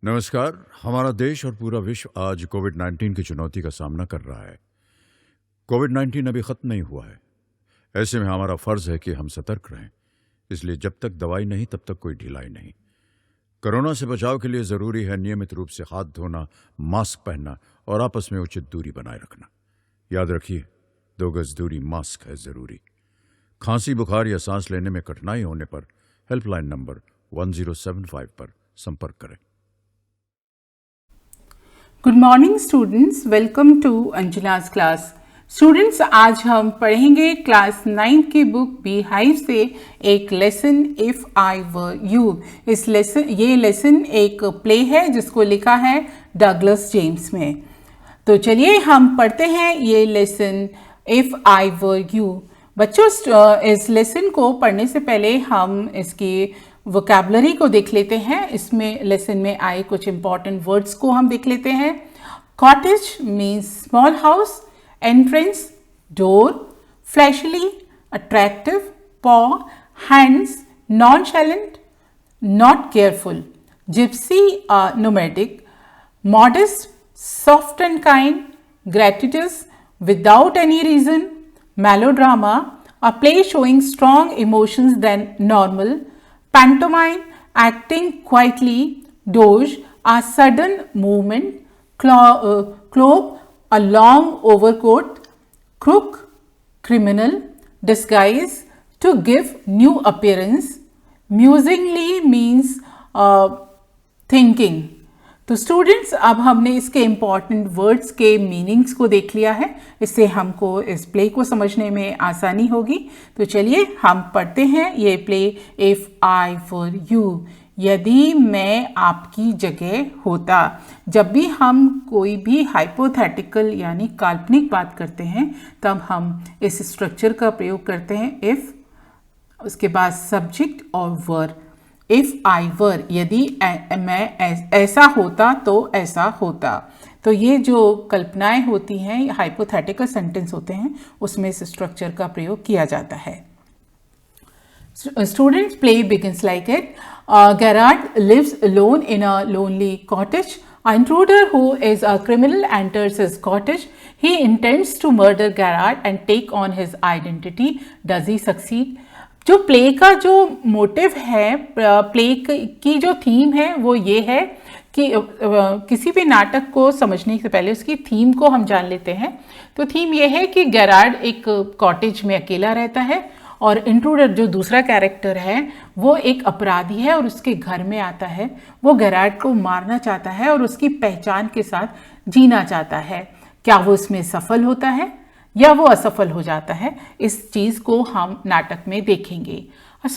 नमस्कार। हमारा देश और पूरा विश्व आज कोविड-19 की चुनौती का सामना कर रहा है। कोविड-19 अभी ख़त्म नहीं हुआ है। ऐसे में हमारा फ़र्ज़ है कि हम सतर्क रहें। इसलिए जब तक दवाई नहीं तब तक कोई ढिलाई नहीं। कोरोना से बचाव के लिए ज़रूरी है नियमित रूप से हाथ धोना, मास्क पहनना और आपस में उचित दूरी बनाए रखना। याद रखिए, 2 गज दूरी, मास्क है ज़रूरी। खांसी, बुखार या सांस लेने में कठिनाई होने पर हेल्पलाइन नंबर 1075 पर संपर्क करें। Good morning students, welcome to Anjala's class. Students, आज हम पढ़ेंगे क्लास 9 की बुक बी हाइव से एक lesson if I were you. ये लेसन एक प्ले है जिसको लिखा है डगलस जेम्स में। तो चलिए हम पढ़ते हैं ये lesson if I were you. बच्चों, इस लेसन को पढ़ने से पहले हम इसकी वोकैबुलरी को देख लेते हैं। इसमें लेसन में आए कुछ इंपॉर्टेंट वर्ड्स को हम देख लेते हैं। Cottage means small house, entrance door, flashily attractive, paw hands, nonchalant not careful, gypsy nomadic, modest soft and kind, gratuitous without any reason, melodrama, a play showing strong emotions than normal, pantomime, acting quietly, doge, a sudden movement, cloak, a long overcoat, crook, criminal, disguise, to give new appearance, musingly means thinking। तो students, अब हमने इसके important words के meanings को देख लिया है। इससे हमको इस प्ले को समझने में आसानी होगी। तो चलिए हम पढ़ते हैं ये play if I were you. यदि मैं आपकी जगह होता। जब भी हम कोई भी हाइपोथेटिकल यानी काल्पनिक बात करते हैं तब हम इस स्ट्रक्चर का प्रयोग करते हैं इफ़, उसके बाद सब्जेक्ट और वर। इफ़ आई वर, यदि मैं ऐसा होता तो ऐसा होता। तो ये जो कल्पनाएं होती हैं, हाइपोथेटिकल सेंटेंस होते हैं, उसमें इस स्ट्रक्चर का प्रयोग किया जाता है। Students, play begins like it. Gerard lives alone in a lonely cottage. An intruder who is a criminal enters his cottage. He intends to murder Gerard and take on his identity. Does he succeed? जो play का जो motive है, play की जो theme है वो ये है कि किसी भी नाटक को समझने से पहले उसकी थीम को हम जान लेते हैं। तो थीम ये है कि गेरार्ड एक कॉटेज में अकेला रहता है और इंट्रूडर जो दूसरा कैरेक्टर है वो एक अपराधी है और उसके घर में आता है। वो गेरार्ड को मारना चाहता है और उसकी पहचान के साथ जीना चाहता है। क्या वो इसमें सफल होता है या वो असफल हो जाता है, इस चीज़ को हम नाटक में देखेंगे।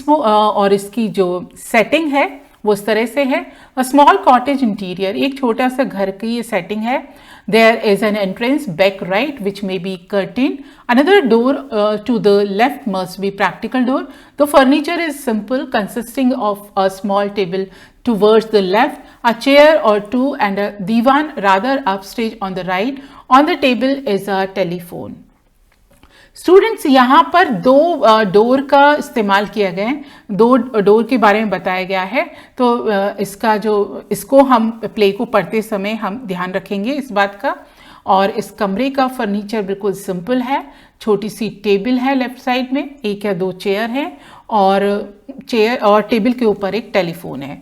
और इसकी जो सेटिंग है वो इस तरह से है। अ स्मॉल कॉटेज इंटीरियर, एक छोटा सा घर की ये सेटिंग है। There is an entrance back right which may be curtain, another door to the left must be practical door. The furniture is simple consisting of a small table towards the left, a chair or two and a divan rather upstage on the right. On the table is a telephone. Students, यहाँ पर दो door का इस्तेमाल किया गया है, 2 door के बारे में बताया गया है। तो इसको हम प्ले को पढ़ते समय हम ध्यान रखेंगे इस बात का। और इस कमरे का फर्नीचर बिल्कुल सिंपल है। छोटी सी टेबल है लेफ्ट साइड में, 1 या 2 चेयर है और टेबल के ऊपर एक टेलीफोन है।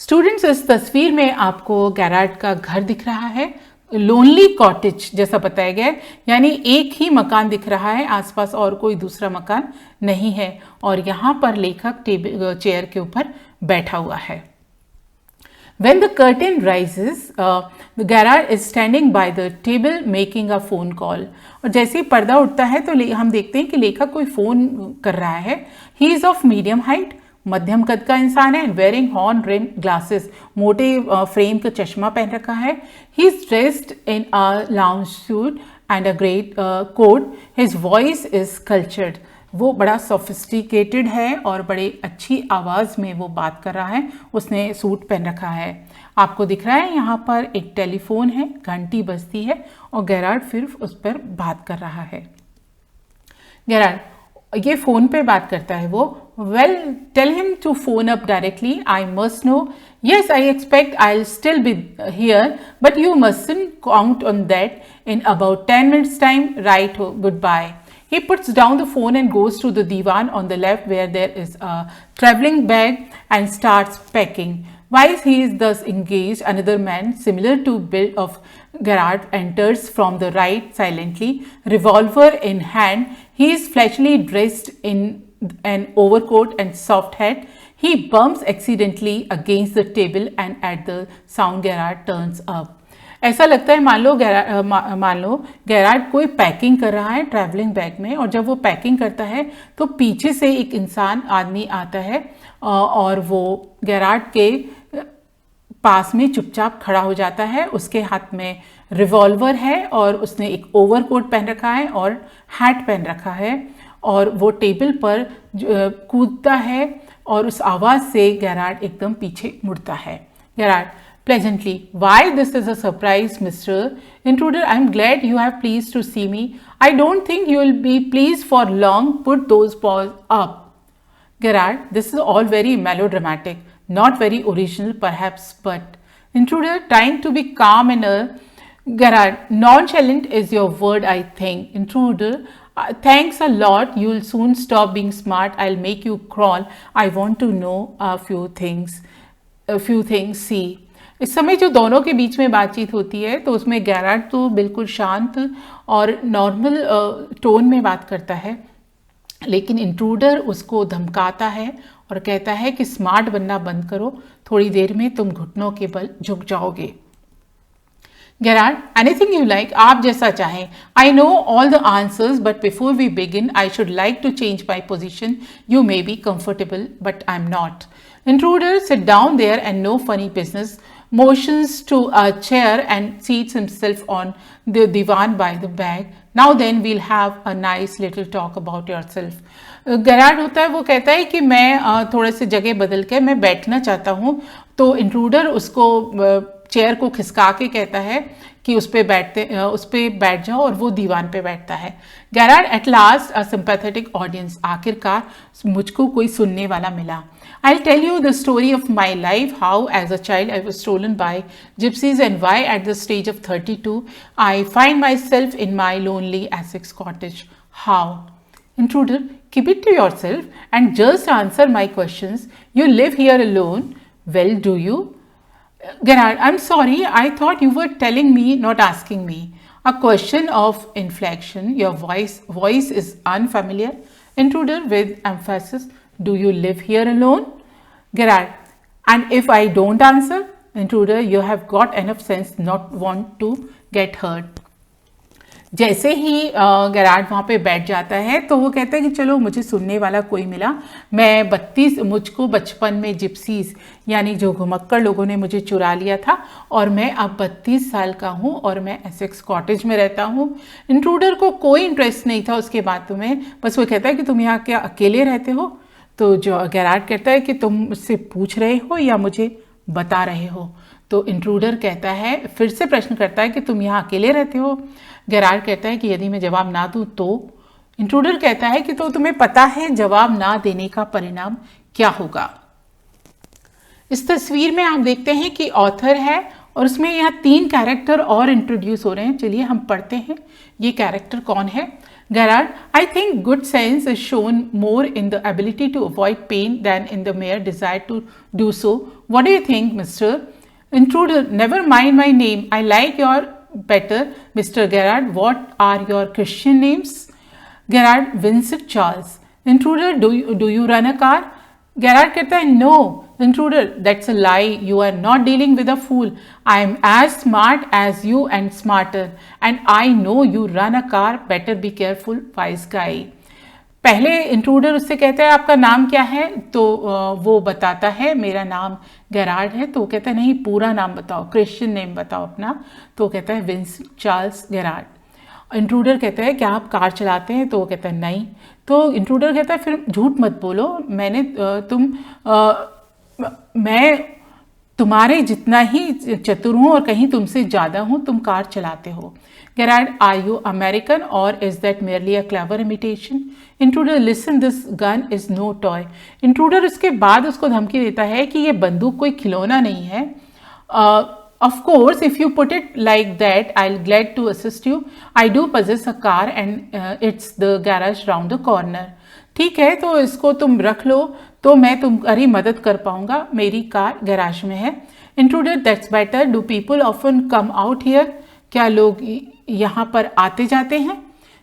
स्टूडेंट्स, इस तस्वीर में आपको गेरार्ड का घर दिख रहा है। लोनली कॉटेज जैसा बताया गया है, यानी एक ही मकान दिख रहा है, आसपास और कोई दूसरा मकान नहीं है। और यहाँ पर लेखक चेयर के ऊपर बैठा हुआ है। When the curtain rises, Gerard is standing by the table making a phone call. और जैसे ही पर्दा उठता है तो हम देखते हैं कि लेखक कोई फ़ोन कर रहा है। He is of medium height, मध्यम कद का इंसान है। वेयरिंग हॉर्न रिम ग्लासेस, मोटे फ्रेम का चश्मा पहन रखा है। He is dressed in a lounge suit and a great coat. His voice is cultured, वो बड़ा सोफिस्टिकेटेड है और बड़ी अच्छी आवाज़ में वो बात कर रहा है। उसने सूट पहन रखा है। आपको दिख रहा है यहाँ पर एक टेलीफोन है, घंटी बजती है और गेरार्ड फिर उस पर बात कर रहा है। गेरार्ड, ये फ़ोन पे बात करता है वो। Well, tell him to phone up directly. I must know. Yes, I expect I'll still be here, but you mustn't count on that. In about 10 minutes time, right, goodbye. He puts down the phone and goes to the divan on the left where there is a traveling bag and starts packing. While he is thus engaged, another man similar to build of Gerard enters from the right silently, revolver in hand. He is flashily dressed in an overcoat and soft hat. He bumps accidentally against the table and at the sound Gerard turns up. ऐसा लगता है मान लो Garrard कोई packing कर रहा है travelling bag में, और जब वो पैकिंग करता है तो पीछे से एक इंसान आदमी आता है और वो गैरार्ड के पास में चुपचाप खड़ा हो जाता है. उसके हाथ में रिवॉल्वर है और उसने एक ओवरकोट पहन रखा है और हैट पहन रखा है, और वो टेबल पर कूदता है और उस आवाज़ से गैरार्ड एकदम पीछे मुड़ता है. Garrard pleasantly, why this is a surprise, Mr. Intruder. I'm glad you have pleased to see me. I don't think you will be pleased for long. Put those paws up. Gerard, this is all very melodramatic, not very original perhaps, but Intruder, trying to be calm and Gerard, nonchalant is your word, I think. Intruder, thanks a lot. You'll soon stop being smart. I'll make you crawl. I want to know a few things. See. इस समय जो दोनों के बीच में बातचीत होती है तो उसमें गैरार्ड तो बिल्कुल शांत और नॉर्मल टोन में बात करता है, लेकिन इंट्रूडर उसको धमकाता है और कहता है कि स्मार्ट बनना बंद करो, थोड़ी देर में तुम घुटनों के बल झुक जाओगे. Gerard, anything you like, आप जैसा चाहें. I know all the answers, but before we begin, I should like to change my position. You may be comfortable, but I'm not. Intruder, sit down there and no funny business. Motions to a chair and seats himself on the divan by the bag. Now then, we'll have a nice little talk about yourself. Garrard होता है, वो कहता है कि मैं थोड़े से जगह बदल के मैं बैठना चाहता हूँ. तो इंट्रूडर उसको चेयर को खिसका के कहता है कि उस पर बैठ जाओ, और वो दीवान पे बैठता है. Garrard, at last a sympathetic audience, आखिरकार मुझको कोई सुनने वाला मिला. I'll tell you the story of my life, how as a child I was stolen by gypsies and why at the stage of 32 I find myself in my lonely Essex cottage. How? Intruder, keep it to yourself and just answer my questions. You live here alone. Well, do you? Gerard, I'm sorry, I thought you were telling me, not asking me. A question of inflection. Your voice is unfamiliar. Intruder with emphasis. Do you live here alone? Gerard, and if I don't answer? Intruder, you have got enough sense not want to get hurt. जैसे ही Garrard वहाँ पे बैठ जाता है तो वो कहता है कि चलो मुझे सुनने वाला कोई मिला. मुझको बचपन में जिप्सीज यानी जो घुमक्कड़ लोगों ने मुझे चुरा लिया था, और मैं अब 32 साल का हूँ और मैं एसेक्स कॉटेज में रहता हूँ. इंट्रूडर को कोई इंटरेस्ट नहीं था उसके बातों में, बस वो कहता है कि तुम यहाँ क्या अकेले रहते हो? तो जो गैरार्ड कहता है कि तुम मुझसे पूछ रहे हो या मुझे बता रहे हो? तो इंट्रूडर कहता है, फिर से प्रश्न करता है कि तुम यहाँ अकेले रहते हो? गैरार्ड कहता है कि यदि मैं जवाब ना दूँ तो? इंट्रूडर कहता है कि तो तुम्हें पता है जवाब ना देने का परिणाम क्या होगा. इस तस्वीर में आप देखते हैं कि ऑथर है और उसमें यहाँ 3 कैरेक्टर और इंट्रोड्यूस हो रहे हैं. चलिए हम पढ़ते हैं ये कैरेक्टर कौन है. Gerard, I think good sense is shown more in the ability to avoid pain than in the mere desire to do so. What do you think, Mr. Intruder? Never mind my name. I like your better, Mr. Gerard. What are your Christian names? Gerard, Vincent Charles. Intruder, do you run a car? Gerard कहता है, no. Intruder, that's a lie. You are not dealing with a fool. I am as smart as you and smarter. And I know you run a car. Better be careful, wise guy. पहले intruder उससे कहता है आपका नाम क्या है, तो वो बताता है मेरा नाम गैरार्ड है. तो वो कहता है नहीं, पूरा नाम बताओ, क्रिश्चियन नेम बताओ अपना. तो वो कहता है विंसेंट चार्ल्स गैरार्ड. इंट्रूडर कहता है क्या आप कार चलाते हैं? तो वो कहता है नहीं. तो इंट्रूडर कहता है फिर झूठ मत बोलो, मैं तुम्हारे जितना ही चतुर हूँ और कहीं तुमसे ज़्यादा हूँ, तुम कार चलाते हो। Gerard, are you American or is that merely a clever imitation? Intruder, listen, this gun is no toy. Intruder उसके बाद उसको धमकी देता है कि ये बंदूक कोई खिलौना नहीं है. Of course, if you put it like that, I'll glad to assist you. I do possess a car and it's the garage round the corner. ठीक है, तो इसको तुम रख लो तो मैं तुम्हारी मदद कर पाऊंगा, मेरी कार गैराज में है. Intruder, that's better. Do people often come out here? क्या लोग यहाँ पर आते जाते हैं?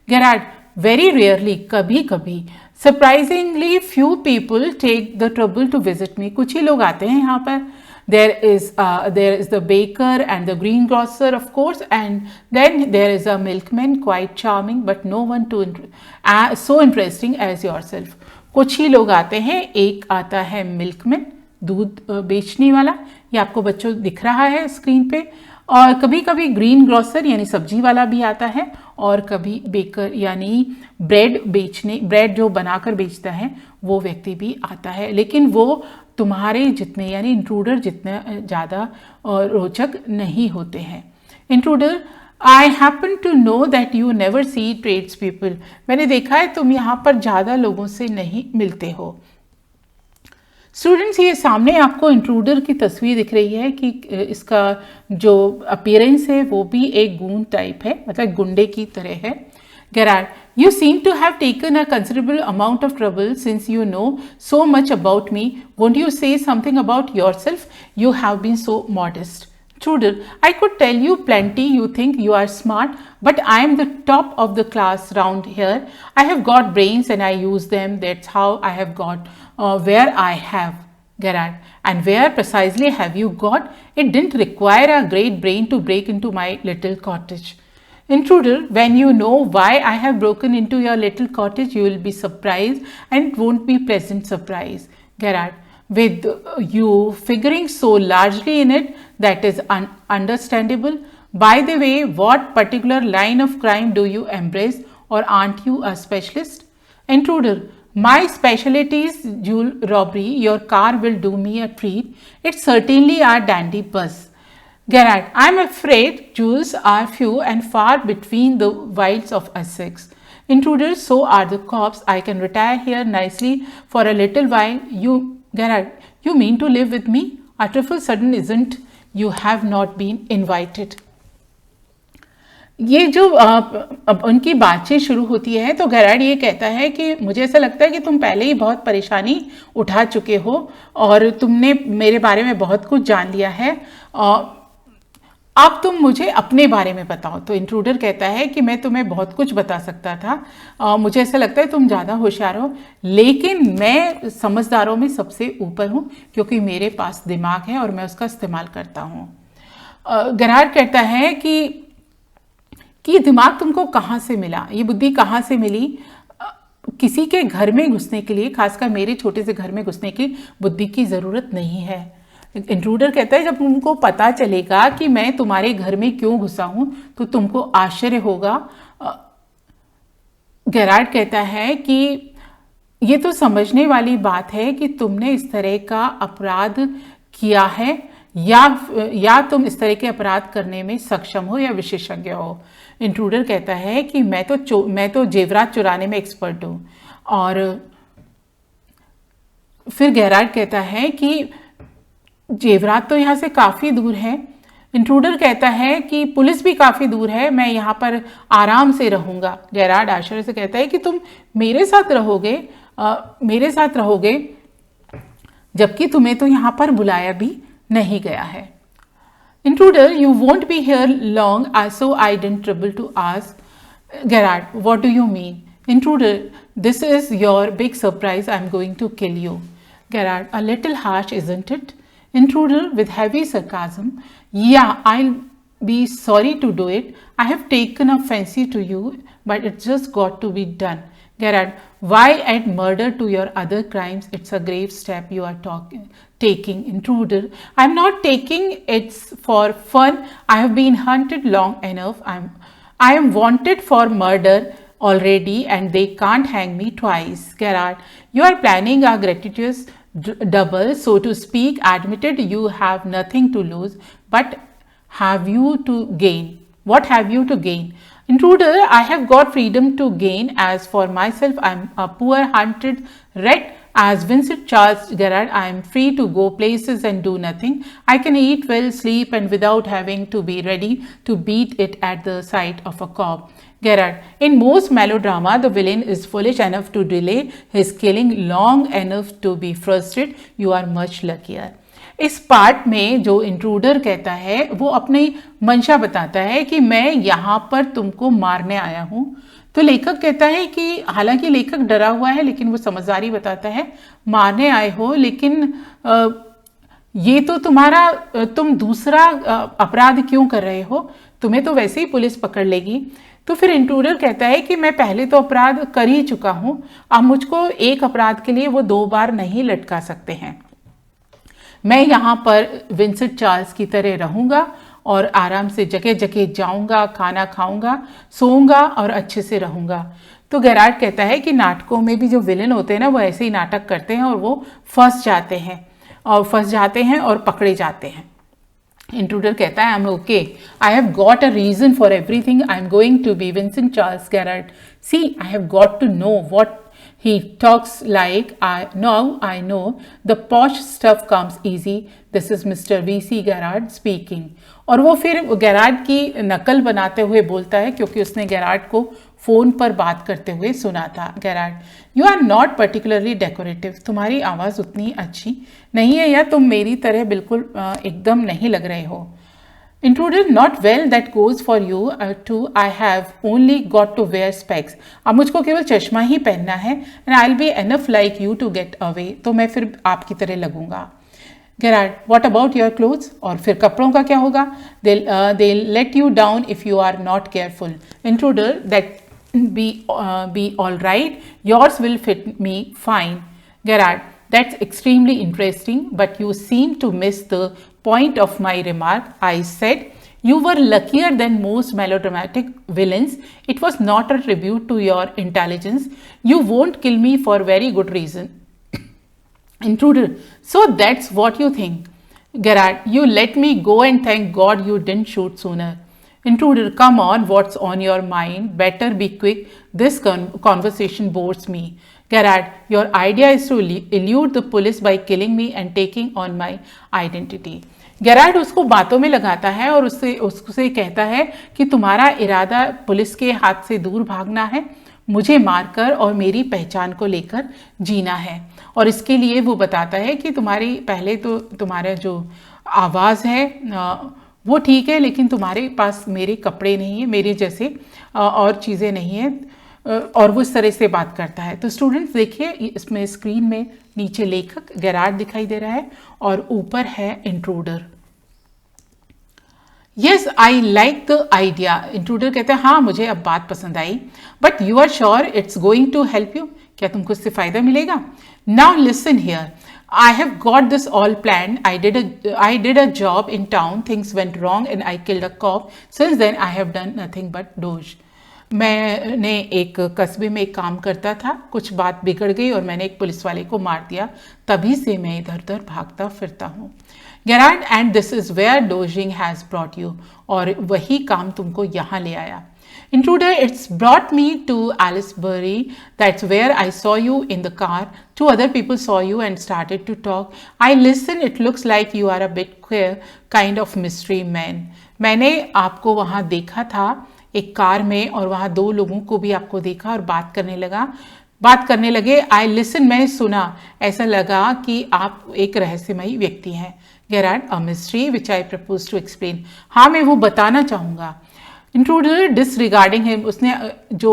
Gerard, very rarely, कभी कभी. Surprisingly few people take the trouble to visit me. कुछ ही लोग आते हैं यहाँ पर. There is the baker and the greengrocer, of course, and then there is a milkman, quite charming, but no one so interesting as yourself. कुछ ही लोग आते हैं. एक आता है मिल्कमैन, दूध बेचने वाला, ये आपको बच्चों दिख रहा है स्क्रीन पे. और कभी कभी ग्रीन ग्रोसर यानी सब्जी वाला भी आता है, और कभी बेकर यानी ब्रेड जो बनाकर बेचता है वो व्यक्ति भी आता है. लेकिन वो तुम्हारे जितने यानी इंट्रूडर जितने ज़्यादा रोचक नहीं होते हैं. Intruder, I happen to know that you never see trades people. मैंने देखा है तुम यहाँ पर ज़्यादा लोगों से नहीं मिलते हो. स्टूडेंट्स, ये सामने आपको इंट्रूडर की तस्वीर दिख रही है कि इसका जो अपीयरेंस है वो भी एक गून टाइप है, मतलब गुंडे की तरह है. Gerard, you seem to have taken a considerable amount of trouble since you know so much about me. Won't you say something about yourself? You have been so modest. Intruder, I could tell you plenty. You think you are smart, but I am the top of the class round here. I have got brains and I use them. That's how I have got where I have. Gerard, and where precisely have you got? It didn't require a great brain to break into my little cottage. Intruder, when you know why I have broken into your little cottage, you will be surprised, and it won't be pleasant surprise. Gerard, with you figuring so largely in it, that is understandable. By the way, what particular line of crime do you embrace, or aren't you a specialist? Intruder, my specialty is jewel robbery. Your car will do me a treat. It's certainly a dandy buzz. Gerard, I'm afraid jewels are few and far between the wilds of Essex. Intruder, so are the cops. I can retire here nicely for a little while. Gerard, you mean to live with me? A trifle sudden, isn't? You have not been invited. ये जो अब उनकी बातचीत शुरू होती है तो Garrad ये कहता है कि मुझे ऐसा लगता है कि तुम पहले ही बहुत परेशानी उठा चुके हो और तुमने मेरे बारे में बहुत कुछ जान लिया है. अब तुम मुझे अपने बारे में बताओ. तो इंट्रूडर कहता है कि मैं तुम्हें बहुत कुछ बता सकता था. मुझे ऐसा लगता है तुम ज़्यादा होशियार हो, लेकिन मैं समझदारों में सबसे ऊपर हूँ क्योंकि मेरे पास दिमाग है और मैं उसका इस्तेमाल करता हूँ. गैराड कहता है कि ये दिमाग तुमको कहाँ से मिला, ये बुद्धि कहाँ से मिली. किसी के घर में घुसने के लिए, खासकर मेरे छोटे से घर में घुसने की बुद्धि की ज़रूरत नहीं है. इंट्रूडर कहता है जब तुमको पता चलेगा कि मैं तुम्हारे घर में क्यों घुसा हूं तो तुमको आश्चर्य होगा. गैराड कहता है कि ये तो समझने वाली बात है कि तुमने इस तरह का अपराध किया है या तुम इस तरह के अपराध करने में सक्षम हो या विशेषज्ञ हो. इंट्रूडर कहता है कि मैं तो जेवरात चुराने में एक्सपर्ट हूँ. और फिर गैराड कहता है कि जेवरात तो यहाँ से काफ़ी दूर है. इंट्रूडर कहता है कि पुलिस भी काफ़ी दूर है, मैं यहाँ पर आराम से रहूँगा. गैराड आश्चर्य से कहता है कि तुम मेरे साथ रहोगे जबकि तुम्हें तो यहाँ पर बुलाया भी नहीं गया है. Intruder, you won't be here long, so I didn't trouble to ask. Gerard, what do you mean? Intruder, this is your big surprise. I'm going to kill you. Gerard, a little harsh, isn't it? Intruder, with heavy sarcasm. Yeah, I'll be sorry to do it. I have taken a fancy to you, but it's just got to be done. Gerard, why add murder to your other crimes? It's a grave step you are taking. Intruder, I'm not taking it for fun. I have been hunted long enough. I am wanted for murder already and they can't hang me twice. Gerard, you are planning a gratuitous double, so to speak, admitted you have nothing to lose, but have you to gain? What have you to gain? Intruder, I have got freedom to gain. As for myself, I am a poor hunted rat. As Vincent Charles Gerard, I am free to go places and do nothing. I can eat well, sleep, and without having to be ready to beat it at the sight of a cop. Gerard, in most melodrama, the villain is foolish enough to delay his killing long enough to be frustrated. You are much luckier. इस part में जो intruder कहता है वो अपनी मंशा बताता है कि मैं यहाँ पर तुमको मारने आया हूँ। तो लेखक कहता है कि हालांकि लेखक डरा हुआ है लेकिन वो समझदारी बताता है, मारने आए हो लेकिन ये तो तुम दूसरा अपराध क्यों कर रहे हो, तुम्हें तो वैसे ही पुलिस पकड़ लेगी। तो फिर इंट्रूडर कहता है कि मैं पहले तो अपराध कर ही चुका हूँ, अब मुझको एक अपराध के लिए वो 2 बार नहीं लटका सकते हैं। मैं यहाँ पर विंसेंट चार्ल्स की तरह रहूँगा और आराम से जगह जगह जाऊँगा, खाना खाऊँगा, सोऊंगा और अच्छे से रहूँगा। तो गेरार्ड कहता है कि नाटकों में भी जो विलेन होते हैं ना वो ऐसे ही नाटक करते हैं और वो फंस जाते हैं और पकड़े जाते हैं। इंट्रूडर कहता है I am okay, I have got a reason for everything, I am going to be Vincent Charles Gerard, see I have got to know what he talks like I know the posh stuff comes easy. This is Mr. V.C. Gerard speaking. और वो फिर Gerard की नकल बनाते हुए बोलता है क्योंकि उसने गेरार्ड को फ़ोन पर बात करते हुए सुना था। Gerard, you are not particularly decorative, तुम्हारी आवाज़ उतनी अच्छी नहीं है या तुम मेरी तरह बिल्कुल एकदम नहीं लग रहे हो। Intruder, not well, that goes for you too. I have only got to wear specs. अब मुझको केवल चश्मा ही पहनना है and I'll be enough like you to get away. तो मैं फिर आपकी तरह लगूंगा। Gerard, what about your clothes? और फिर कपड़ों का क्या होगा? They'll let you down if you are not careful. Intruder, that be all right. Yours will fit me fine. Gerard, that's extremely interesting, but you seem to miss the point of my remark. I said you were luckier than most melodramatic villains. It was not a tribute to your intelligence. You won't kill me for very good reason. Intruder, so that's what you think. Gerard, you let me go and thank God you didn't shoot sooner. Intruder, come on, what's on your mind? Better be quick. This conversation bores me. Gerard, your idea is to elude the police by killing me and taking on my identity. Gerard उसको बातों में लगाता है और उससे कहता है कि तुम्हारा इरादा पुलिस के हाथ से दूर भागना है, मुझे मारकर और मेरी पहचान को लेकर जीना है। और इसके लिए वो बताता है कि पहले तो तुम्हारा जो आवाज़ है वो ठीक है लेकिन तुम्हारे पास मेरे कपड़े नहीं है, मेरे जैसे और चीज़ें नहीं हैं, और वो इस तरह से बात करता है। तो स्टूडेंट्स देखिए इसमें स्क्रीन में नीचे लेखक गेरार्ड दिखाई दे रहा है और ऊपर है intruder. Yes I like the idea. Intruder कहते हैं हाँ मुझे अब बात पसंद आई, but you are sure it's going to help you, क्या तुमको इससे फायदा मिलेगा? Now listen here, I have got this all planned. I did a job in town. Things went wrong and I killed a cop. Since then I have done nothing but doge. मैंने एक कस्बे में एक काम करता था, कुछ बात बिगड़ गई और मैंने एक पुलिस वाले को मार दिया, तभी से मैं इधर उधर भागता फिरता हूँ। Gerard, and this is where dodging has brought you, और वही काम तुमको यहाँ ले आया। Intruder, it's brought me to Aylesbury. That's where I saw you in the car. 2 other people saw you and started to talk. I listened. It looks like you are a bit queer, kind of mystery man. मैंने आपको वहाँ देखा था एक car में और वहाँ 2 लोगों को भी आपको देखा और बात करने लगे। I listen, मैंने सुना, ऐसा लगा कि आप एक रहस्यमयी व्यक्ति हैं। Gerard, a mystery which I propose to explain. हाँ मैं वो बताना चाहूँगा। इंट्रूडर डिसरिगार्डिंग हिम, उसने जो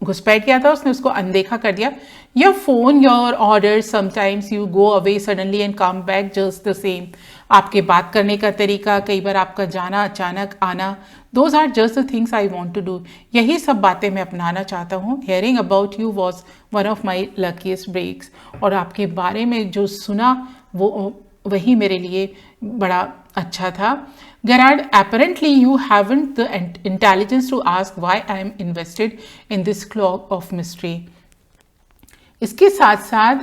घुसपैठ किया था उसने उसको अनदेखा कर दिया। Your phone, your order, sometimes you go away suddenly and come back just the same. आपके बात करने का तरीका, कई बार आपका जाना, अचानक आना, those are just the things I want to do. यही सब बातें मैं अपनाना चाहता हूँ। Hearing about you was one of my luckiest breaks, और आपके बारे में जो सुना वही मेरे लिए बड़ा अच्छा था। Gerard, apparently you haven't the intelligence to ask why I am invested in this cloak of mystery. इसके साथ साथ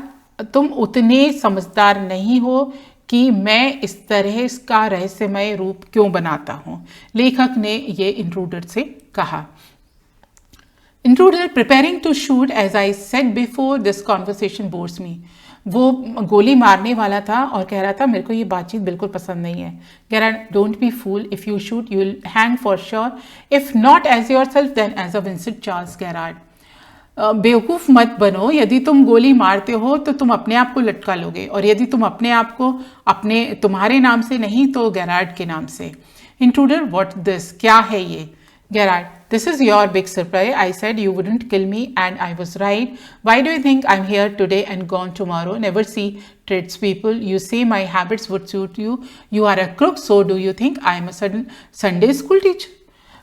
तुम उतने समझदार नहीं हो कि मैं इस तरह इसका रहस्यमय रूप क्यों बनाता हूं, लेखक ने ये इंट्रूडर से कहा। Intruder preparing to shoot as I said before this conversation bores me. वो गोली मारने वाला था और कह रहा था मेरे को ये बातचीत बिल्कुल पसंद नहीं है। कह रहा don't be fool, if you shoot you will hang for sure, if not as yourself then as a Vincent Charles Gerard. बेवकूफ़ मत बनो, यदि तुम गोली मारते हो तो तुम अपने आप को लटका लोगे, और यदि तुम अपने आप को तुम्हारे नाम से नहीं तो गैरार्ड के नाम से। इंट्रूडर व्हाट दिस, क्या है ये? Gerard, this is your big surprise. I said you wouldn't kill me and I was right. Why do you think I'm here today and gone tomorrow? Never see tradespeople. You say my habits would suit you. You are a crook, so do you think I'm a sudden Sunday school teacher?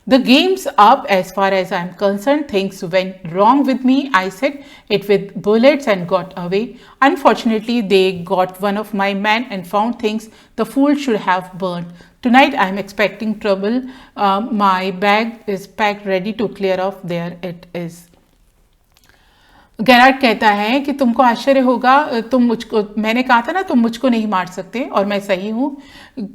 The game's up as far as I'm concerned. Things went wrong with me. I said it with bullets and got away. Unfortunately, they got one of my men and found things the fool should have burned. Tonight I'm expecting trouble. My bag is packed ready to clear off. There it is. Garrard कहता है कि तुमको आश्चर्य होगा, मैंने कहा था ना तुम मुझको नहीं मार सकते, और मैं सही हूं,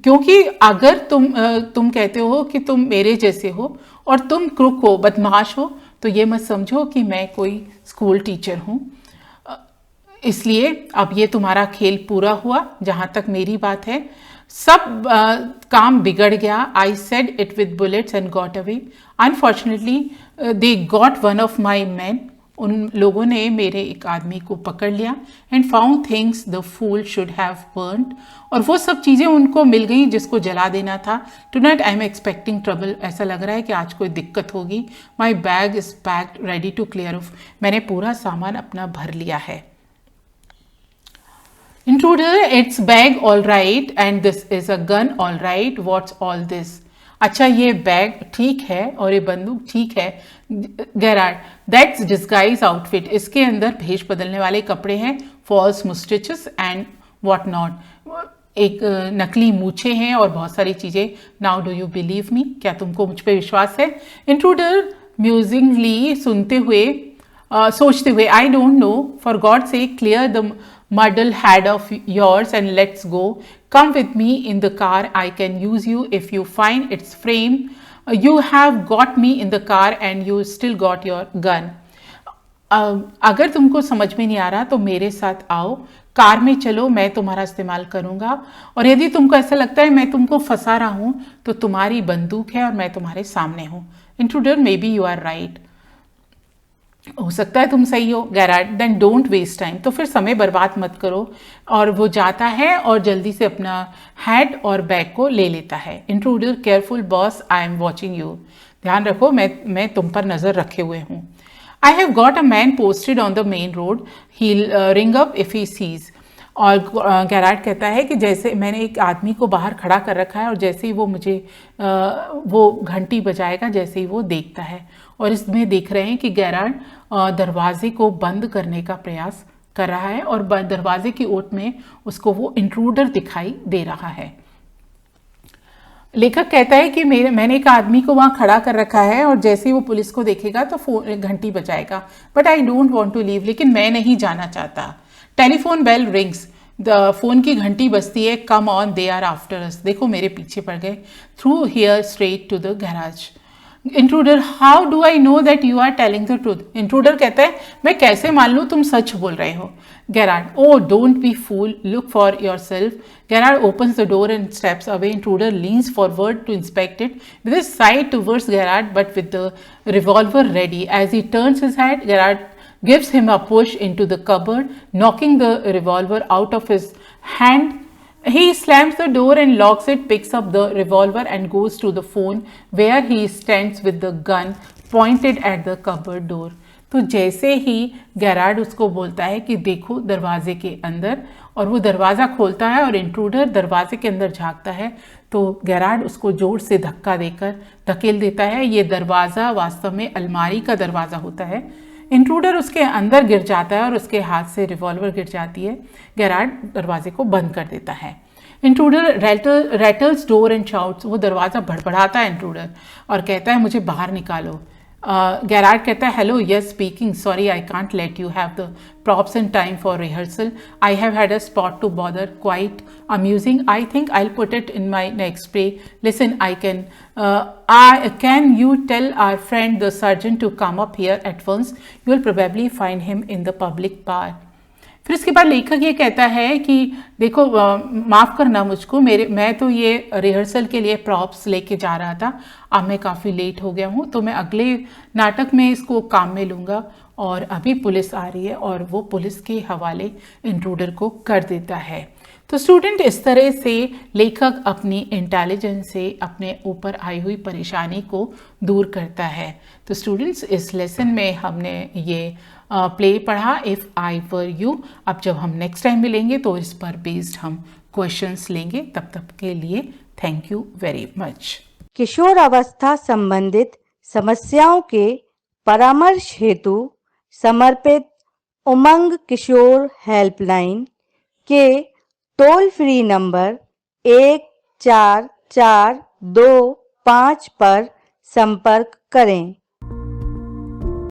क्योंकि अगर तुम कहते हो कि तुम मेरे जैसे हो और तुम क्रूक हो, बदमाश हो, तो ये मत समझो कि मैं कोई स्कूल टीचर हूं। इसलिए अब ये तुम्हारा खेल पूरा हुआ। जहां तक मेरी बात है, सब काम बिगड़ गया। I said it with bullets and got away. Unfortunately they got one of my man. उन लोगों ने मेरे एक आदमी को पकड़ लिया। And found things the fool should have burned, और वो सब चीज़ें उनको मिल गई जिसको जला देना था। Tonight I am expecting trouble, ऐसा लग रहा है कि आज कोई दिक्कत होगी। My bag is packed ready to clear off, मैंने पूरा सामान अपना भर लिया है। Intruder, it's bag all right and this is a gun all right. What's all this? अच्छा, ये बैग ठीक है और ये बंदूक ठीक है। गैरार्ड, दैट्स डिस्गाइज आउटफिट, इसके अंदर भेष बदलने वाले कपड़े हैं। फॉल्स मुस्टिचेस एंड व्हाट नॉट, एक नकली मूछे हैं और बहुत सारी चीज़ें। Now do you believe me, क्या तुमको मुझ पर विश्वास है? इंट्रूडर म्यूजिंगली सोचते हुए, I don't know, for God sake clear the muddle head of yours and let's go. Come with me in the car. I can use you if you find its frame. You have got me in the car and you still got your gun. अगर तुमको समझ में नहीं आ रहा तो मेरे साथ आओ, कार में चलो, मैं तुम्हारा इस्तेमाल करूंगा, और यदि तुमको ऐसा लगता है मैं तुमको फंसा रहा हूं तो तुम्हारी बंदूक है और मैं तुम्हारे सामने हूं। Intruder, may be you are right, हो सकता है तुम सही हो। Gerard, then don't waste time, तो फिर समय बर्बाद मत करो। और वो जाता है और जल्दी से अपना हैट और बैग को ले लेता है। Intruder, careful boss, I am watching you, ध्यान रखो, मैं तुम पर नजर रखे हुए हूँ। आई have got a man posted on the main road, he ring up if he sees. और गैरार्ड कहता है कि जैसे मैंने एक आदमी को बाहर खड़ा कर रखा है और जैसे ही वो मुझे वो घंटी बजाएगा जैसे ही वो देखता है। और इसमें देख रहे हैं कि गैरार्ड दरवाजे को बंद करने का प्रयास कर रहा है और दरवाजे की ओट में उसको वो इंट्रूडर दिखाई दे रहा है। लेखक कहता है कि मैंने एक आदमी को वहां खड़ा कर रखा है और जैसे ही वो पुलिस को देखेगा तो घंटी बजाएगा। But I don't want to leave, लेकिन मैं नहीं जाना चाहता। Telephone bell rings, the phone की घंटी बजती है। Come on, they are after us, देखो मेरे पीछे पड़ गए। Through here straight to the garage. Intruder, how do I know that you are telling the truth? Intruder कहता है मैं कैसे मान लूँ तुम सच बोल रहे हो? Gerard, oh don't be fool, look for yourself. Gerard opens the door and steps away. Intruder leans forward to inspect it with his side towards Gerard but with the revolver ready. As he turns his head, Gerard gives him a push into the cupboard, knocking the revolver out of his hand. He slams the door and locks it, picks up the revolver and goes to the phone where he stands with the gun pointed at the cupboard door. तो जैसे ही Garrard उसको बोलता है कि देखो दरवाजे के अंदर, और वो दरवाज़ा खोलता है और इंट्रूडर दरवाजे के अंदर झांकता है, तो गैरार्ड उसको जोर से धक्का देकर धकेल देता है। ये दरवाज़ा वास्तव में अलमारी का दरवाज़ा होता है। इंट्रूडर उसके अंदर गिर जाता है और उसके हाथ से रिवॉल्वर गिर जाती है। गैरार्ड दरवाजे को बंद कर देता है। Intruder rattles door and shouts, वो दरवाज़ा भड़बड़ाता है इंट्रूडर और कहता है मुझे बाहर निकालो। Gerard कहता है hello, yes speaking, sorry I can't let you have the props in time for rehearsal. I have had a spot to bother, quite amusing. I think I'll put it in my next play. Listen, can you tell our friend the surgeon to come up here at once? You will probably find him in the public bar. फिर इसके बाद लेखक ये कहता है कि देखो माफ़ करना मुझको, मैं तो ये रिहर्सल के लिए प्रॉप्स लेके जा रहा था, अब मैं काफ़ी लेट हो गया हूँ, तो मैं अगले नाटक में इसको काम में लूँगा और अभी पुलिस आ रही है, और वो पुलिस के हवाले इंट्रूडर को कर देता है। तो स्टूडेंट, इस तरह से लेखक अपनी इंटेलिजेंस से अपने ऊपर आई हुई परेशानी को दूर करता है। तो स्टूडेंट्स, इस लेसन में हमने ये प्ले पढ़ा इफ़ आई वर यू। अब जब हम नेक्स्ट टाइम मिलेंगे तो इस पर बेस्ड हम क्वेश्चंस लेंगे। तब तक के लिए थैंक यू वेरी मच। किशोर अवस्था संबंधित समस्याओं के परामर्श हेतु समर्पित उमंग किशोर हेल्पलाइन के टोल फ्री नंबर 144225 पर संपर्क करें।